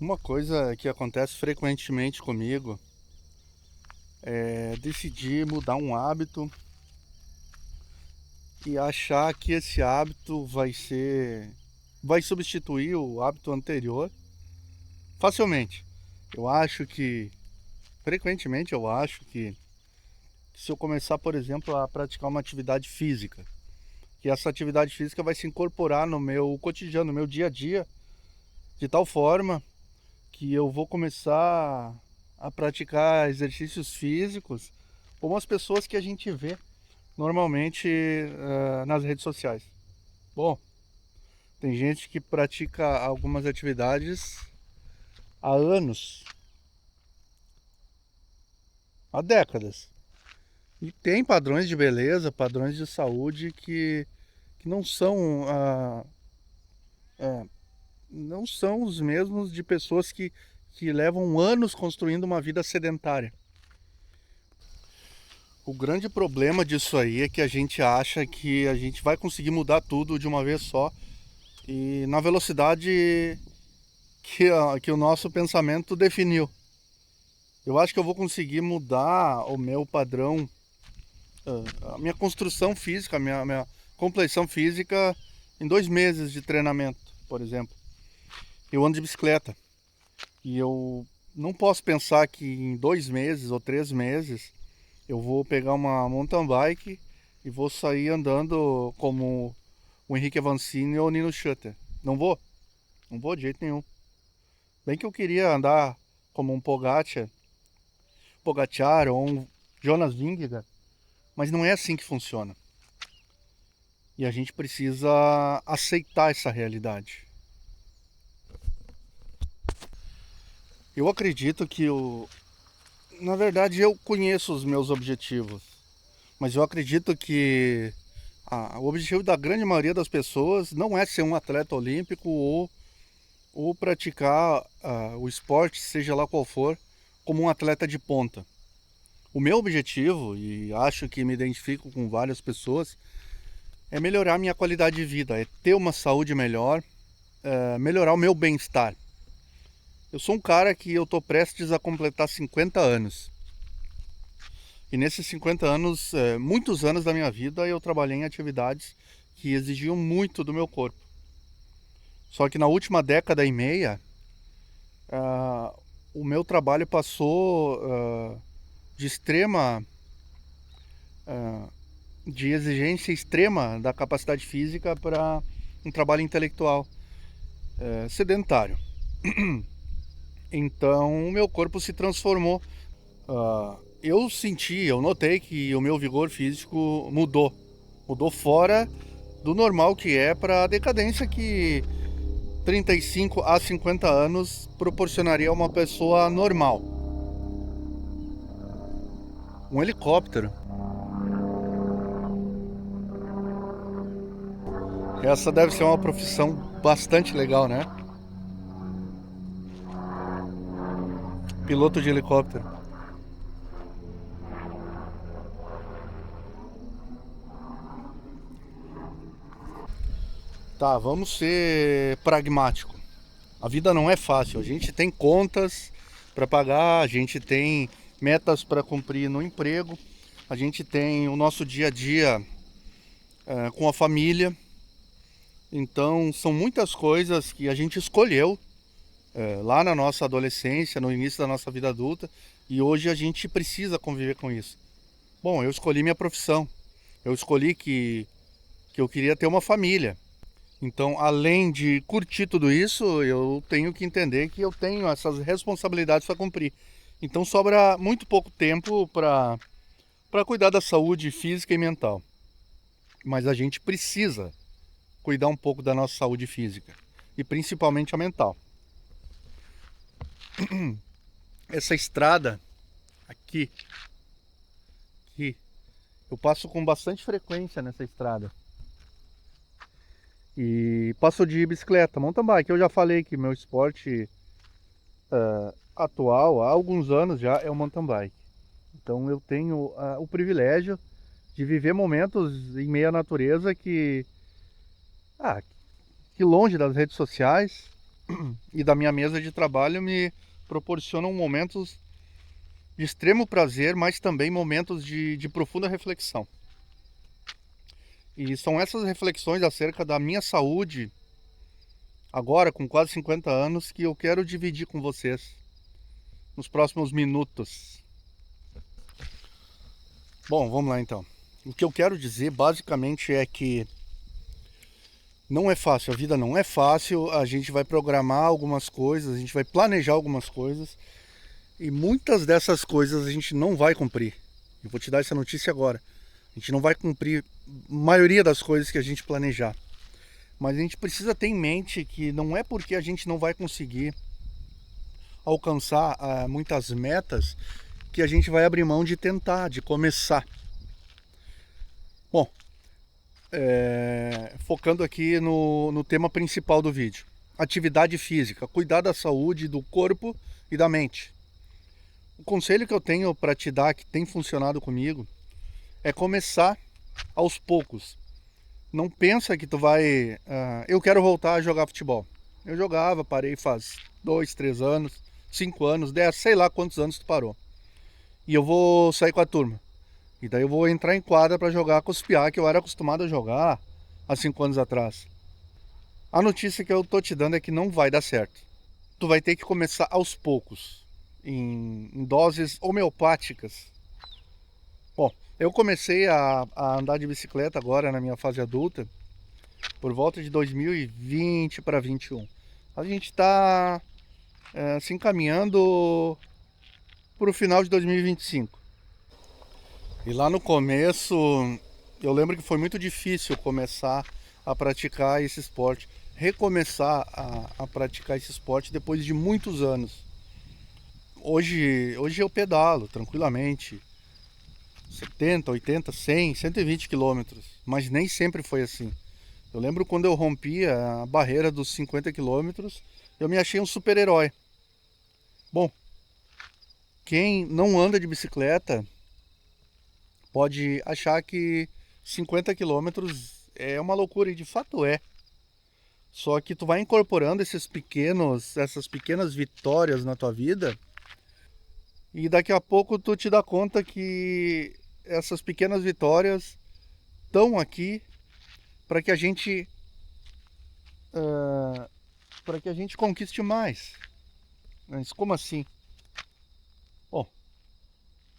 Uma coisa que acontece frequentemente comigo é decidir mudar um hábito e achar que esse hábito vai substituir o hábito anterior facilmente. Eu acho que frequentemente eu acho que se eu começar, por exemplo, a praticar uma atividade física, que essa atividade física vai se incorporar no meu cotidiano, no meu dia a dia, de tal forma que eu vou começar a praticar exercícios físicos como as pessoas que a gente vê normalmente nas redes sociais. Bom, tem gente que pratica algumas atividades há anos, há décadas. E tem padrões de beleza, padrões de saúde que não são, não são os mesmos de pessoas que levam anos construindo uma vida sedentária. O grande problema disso aí é que a gente acha que a gente vai conseguir mudar tudo de uma vez só e na velocidade que o nosso pensamento definiu. Eu acho que eu vou conseguir mudar o meu padrão, a minha construção física, a minha complexão física em 2 meses de treinamento, por exemplo. Eu ando de bicicleta e eu não posso pensar que em 2 meses ou 3 meses eu vou pegar uma mountain bike e vou sair andando como o Henrique Avancini ou o Nino Schutter. Não vou, não vou de jeito nenhum. Bem que eu queria andar como um Pogacar ou um Jonas Vingegaard, mas não é assim que funciona. E a gente precisa aceitar essa realidade. Eu acredito que na verdade eu conheço os meus objetivos, mas eu acredito que o objetivo da grande maioria das pessoas não é ser um atleta olímpico ou praticar o esporte, seja lá qual for, como um atleta de ponta. O meu objetivo, e acho que me identifico com várias pessoas, é melhorar minha qualidade de vida, é ter uma saúde melhor, melhorar o meu bem-estar. Eu sou um cara que eu tô prestes a completar 50 anos. E nesses 50 anos, muitos anos da minha vida, eu trabalhei em atividades que exigiam muito do meu corpo. Só que na última década e meia, ah, o meu trabalho passou de extrema, ah, de exigência extrema da capacidade física para um trabalho intelectual, sedentário. Então, o meu corpo se transformou. Eu notei que o meu vigor físico mudou. Mudou fora do normal que é para a decadência que 35 a 50 anos proporcionaria a uma pessoa normal. Um helicóptero. Essa deve ser uma profissão bastante legal, né? Piloto de helicóptero. Tá, vamos ser pragmático. A vida não é fácil. A gente tem contas para pagar, a gente tem metas para cumprir no emprego, a gente tem o nosso dia a dia com a família. Então, são muitas coisas que a gente escolheu lá na nossa adolescência, no início da nossa vida adulta, e hoje a gente precisa conviver com isso. Bom, eu escolhi minha profissão. Eu escolhi que eu queria ter uma família. Então, além de curtir tudo isso, eu tenho que entender que eu tenho essas responsabilidades para cumprir. Então, sobra muito pouco tempo para cuidar da saúde física e mental. Mas a gente precisa cuidar um pouco da nossa saúde física e principalmente a mental. Essa estrada aqui, aqui, eu passo com bastante frequência nessa estrada. E passo de bicicleta, mountain bike. Eu já falei que meu esporte atual, há alguns anos já, é o mountain bike. Então eu tenho o privilégio de viver momentos em meio à natureza ah, que longe das redes sociais. e da minha mesa de trabalho me proporcionam momentos de extremo prazer, mas também momentos de profunda reflexão. E são essas reflexões acerca da minha saúde, agora com quase 50 anos, que eu quero dividir com vocês nos próximos minutos. Bom, vamos lá então. O que eu quero dizer basicamente é que não é fácil, a vida não é fácil, a gente vai programar algumas coisas, a gente vai planejar algumas coisas e muitas dessas coisas a gente não vai cumprir. Eu vou te dar essa notícia agora. A gente não vai cumprir a maioria das coisas que a gente planejar. Mas a gente precisa ter em mente que não é porque a gente não vai conseguir alcançar muitas metas que a gente vai abrir mão de tentar, de começar. Bom, focando aqui no tema principal do vídeo. Atividade física, cuidar da saúde do corpo e da mente. O conselho que eu tenho para te dar, que tem funcionado comigo, é começar aos poucos. Não pensa que tu vai... eu quero voltar a jogar futebol. Eu jogava, parei faz 2, 3 anos, 5 anos, 10, sei lá quantos anos tu parou. E eu vou sair com a turma. E daí eu vou entrar em quadra para jogar com os piá que eu era acostumado a jogar há 5 anos atrás. A notícia que eu tô te dando é que não vai dar certo. Tu vai ter que começar aos poucos, em doses homeopáticas. Bom, eu comecei a andar de bicicleta agora na minha fase adulta, por volta de 2020 para 21. A gente está se encaminhando para o final de 2025. E lá no começo, eu lembro que foi muito difícil começar a praticar esse esporte, recomeçar a praticar esse esporte depois de muitos anos. Hoje eu pedalo tranquilamente, 70, 80, 100, 120 quilômetros, mas nem sempre foi assim. Eu lembro quando eu rompi a barreira dos 50 quilômetros, eu me achei um super-herói. Bom, quem não anda de bicicleta pode achar que 50 quilômetros é uma loucura, e de fato é. Só que tu vai incorporando essas pequenas vitórias na tua vida, e daqui a pouco tu te dá conta que essas pequenas vitórias estão aqui para que a gente conquiste mais. Mas como assim? Bom,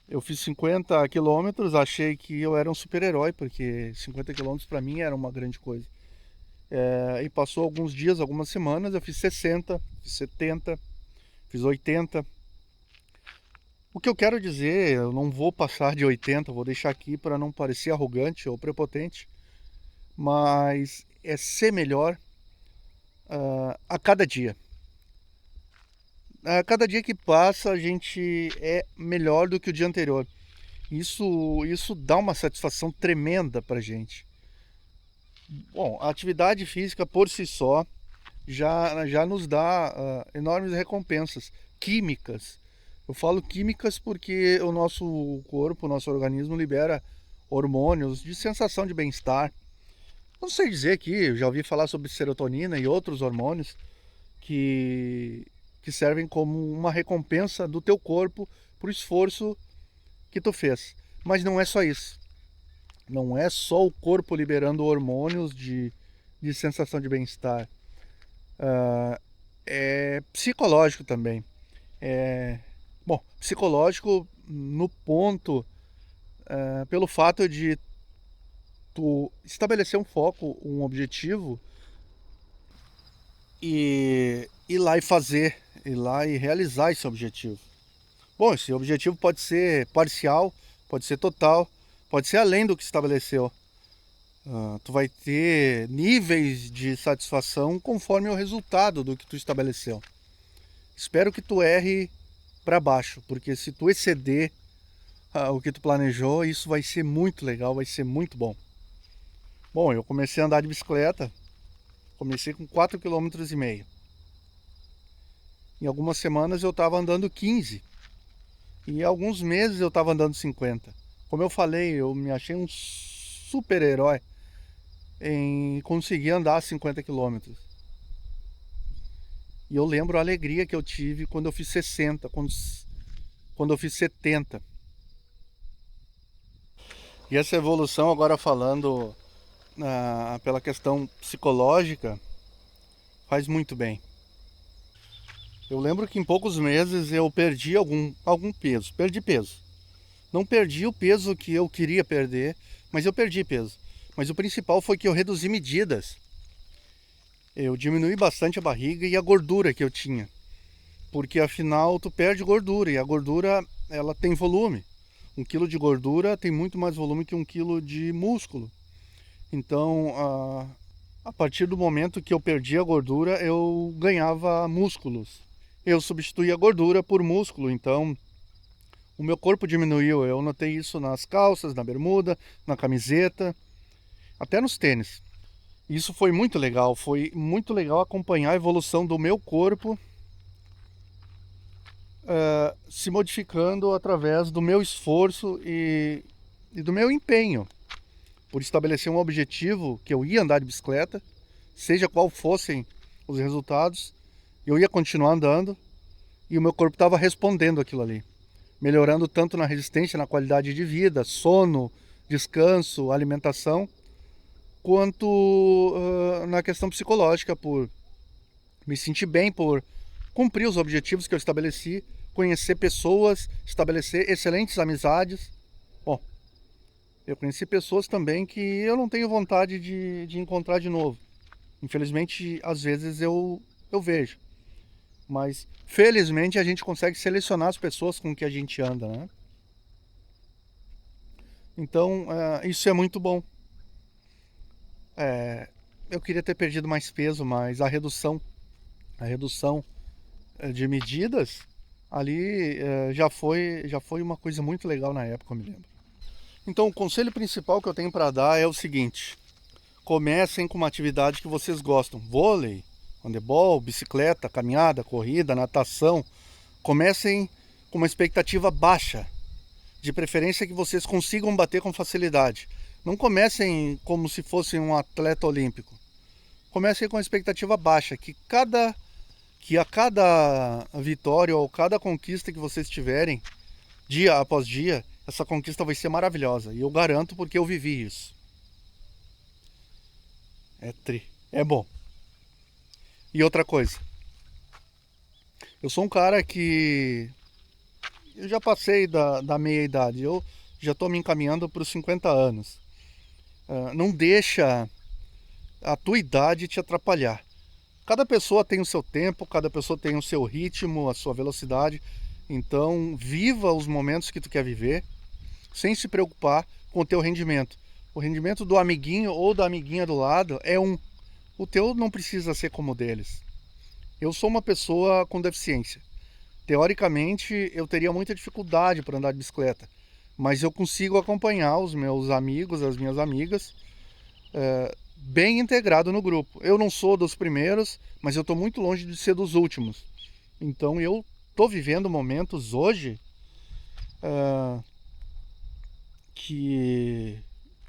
eu fiz 50 quilômetros, achei que eu era um super-herói, porque 50 quilômetros para mim era uma grande coisa. E passou alguns dias, algumas semanas, eu fiz 60, fiz 70, fiz 80. O que eu quero dizer, eu não vou passar de 80, vou deixar aqui para não parecer arrogante ou prepotente, mas é ser melhor a cada dia. A cada dia que passa, a gente é melhor do que o dia anterior. Isso dá uma satisfação tremenda pra gente. Bom, a atividade física por si só já nos dá enormes recompensas químicas. Eu falo químicas porque o nosso corpo, o nosso organismo libera hormônios de sensação de bem-estar. Não sei dizer aqui, eu já ouvi falar sobre serotonina e outros hormônios que servem como uma recompensa do teu corpo por esforço que tu fez. Mas não é só isso. Não é só o corpo liberando hormônios de sensação de bem-estar. É psicológico também. Bom, psicológico no ponto, pelo fato de tu estabelecer um foco, um objetivo e ir lá e fazer, ir lá e realizar esse objetivo. Bom, esse objetivo pode ser parcial, pode ser total, pode ser além do que estabeleceu. Tu vai ter níveis de satisfação conforme o resultado do que tu estabeleceu. Espero que tu erre para baixo, porque se tu exceder o que tu planejou, isso vai ser muito legal, vai ser muito bom. Bom, eu comecei a andar de bicicleta, comecei com 4,5 km. Em algumas semanas eu estava andando 15. E alguns meses eu estava andando 50. Como eu falei, eu me achei um super-herói em conseguir andar 50 quilômetros. E eu lembro a alegria que eu tive quando eu fiz 60, quando eu fiz 70. E essa evolução, agora falando pela questão psicológica, faz muito bem. Eu lembro que em poucos meses eu perdi algum peso. Perdi peso. Não perdi o peso que eu queria perder, mas eu perdi peso. Mas o principal foi que eu reduzi medidas. Eu diminui bastante a barriga e a gordura que eu tinha. Porque afinal tu perde gordura e a gordura ela tem volume. 1 quilo de gordura tem muito mais volume que 1 quilo de músculo. Então, a partir do momento que eu perdi a gordura, eu ganhava músculos. Eu substituí a gordura por músculo, então o meu corpo diminuiu. Eu notei isso nas calças, na bermuda, na camiseta, até nos tênis. Isso foi muito legal acompanhar a evolução do meu corpo se modificando através do meu esforço e do meu empenho por estabelecer um objetivo que eu ia andar de bicicleta, seja qual fossem os resultados, eu ia continuar andando e o meu corpo estava respondendo aquilo ali, melhorando tanto na resistência, na qualidade de vida, sono, descanso, alimentação, quanto na questão psicológica, por me sentir bem, por cumprir os objetivos que eu estabeleci, conhecer pessoas, estabelecer excelentes amizades. Bom, eu conheci pessoas também que eu não tenho vontade de encontrar de novo. Infelizmente, às vezes eu vejo. Mas, felizmente, a gente consegue selecionar as pessoas com que a gente anda, né? Então, isso é muito bom. Eu queria ter perdido mais peso, mas a redução de medidas ali já foi uma coisa muito legal na época, eu me lembro. Então, o conselho principal que eu tenho para dar é o seguinte: comecem com uma atividade que vocês gostam. Vôlei, handebol, bicicleta, caminhada, corrida, natação. Comecem com uma expectativa baixa. De preferência que vocês consigam bater com facilidade. Não comecem como se fossem um atleta olímpico. Comecem com uma expectativa baixa, que a cada vitória ou cada conquista que vocês tiverem, dia após dia, essa conquista vai ser maravilhosa. E eu garanto porque eu vivi isso. É bom. E outra coisa, eu sou um cara que eu já passei da meia idade, eu já estou me encaminhando para os 50 anos. Não deixa a tua idade te atrapalhar. Cada pessoa tem o seu tempo, cada pessoa tem o seu ritmo, a sua velocidade. Então, viva os momentos que tu quer viver, sem se preocupar com o teu rendimento. O rendimento do amiguinho ou da amiguinha do lado é um. O teu não precisa ser como o deles. Eu sou uma pessoa com deficiência. Teoricamente, eu teria muita dificuldade para andar de bicicleta, mas eu consigo acompanhar os meus amigos, as minhas amigas, bem integrado no grupo. Eu não sou dos primeiros, mas eu estou muito longe de ser dos últimos. Então eu estou vivendo momentos hoje que,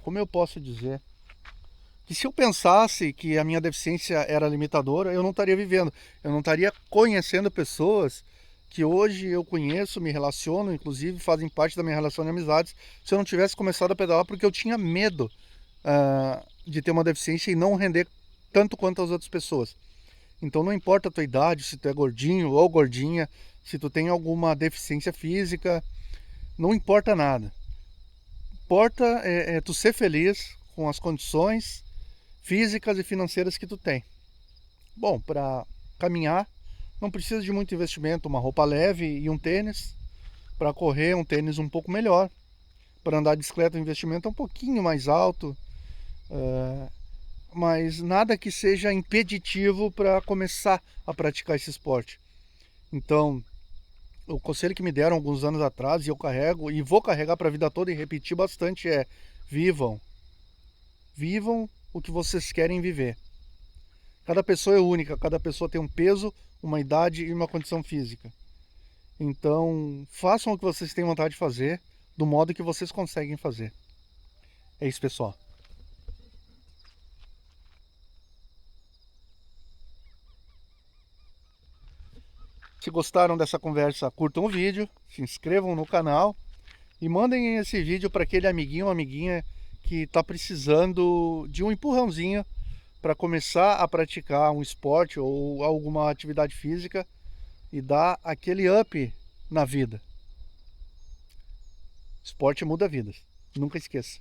como eu posso dizer, que se eu pensasse que a minha deficiência era limitadora, eu não estaria vivendo, eu não estaria conhecendo pessoas que hoje eu conheço, me relaciono, inclusive fazem parte da minha relação de amizades, se eu não tivesse começado a pedalar porque eu tinha medo de ter uma deficiência e não render tanto quanto as outras pessoas. Então não importa a tua idade, se tu é gordinho ou gordinha, se tu tem alguma deficiência física, não importa nada. Importa é tu ser feliz com as condições físicas e financeiras que tu tem. Bom, para caminhar não precisa de muito investimento, uma roupa leve e um tênis. Para correr, um tênis um pouco melhor. Para andar de bicicleta, o investimento é um pouquinho mais alto, mas nada que seja impeditivo para começar a praticar esse esporte. Então, o conselho que me deram alguns anos atrás, e eu carrego e vou carregar para a vida toda e repetir bastante, é: vivam. Vivam o que vocês querem viver. Cada pessoa é única, cada pessoa tem um peso, uma idade e uma condição física. Então, façam o que vocês têm vontade de fazer, do modo que vocês conseguem fazer. É isso, pessoal. Se gostaram dessa conversa, curtam o vídeo, se inscrevam no canal e mandem esse vídeo para aquele amiguinho ou amiguinha que está precisando de um empurrãozinho para começar a praticar um esporte ou alguma atividade física e dar aquele up na vida. Esporte muda vidas, nunca esqueça.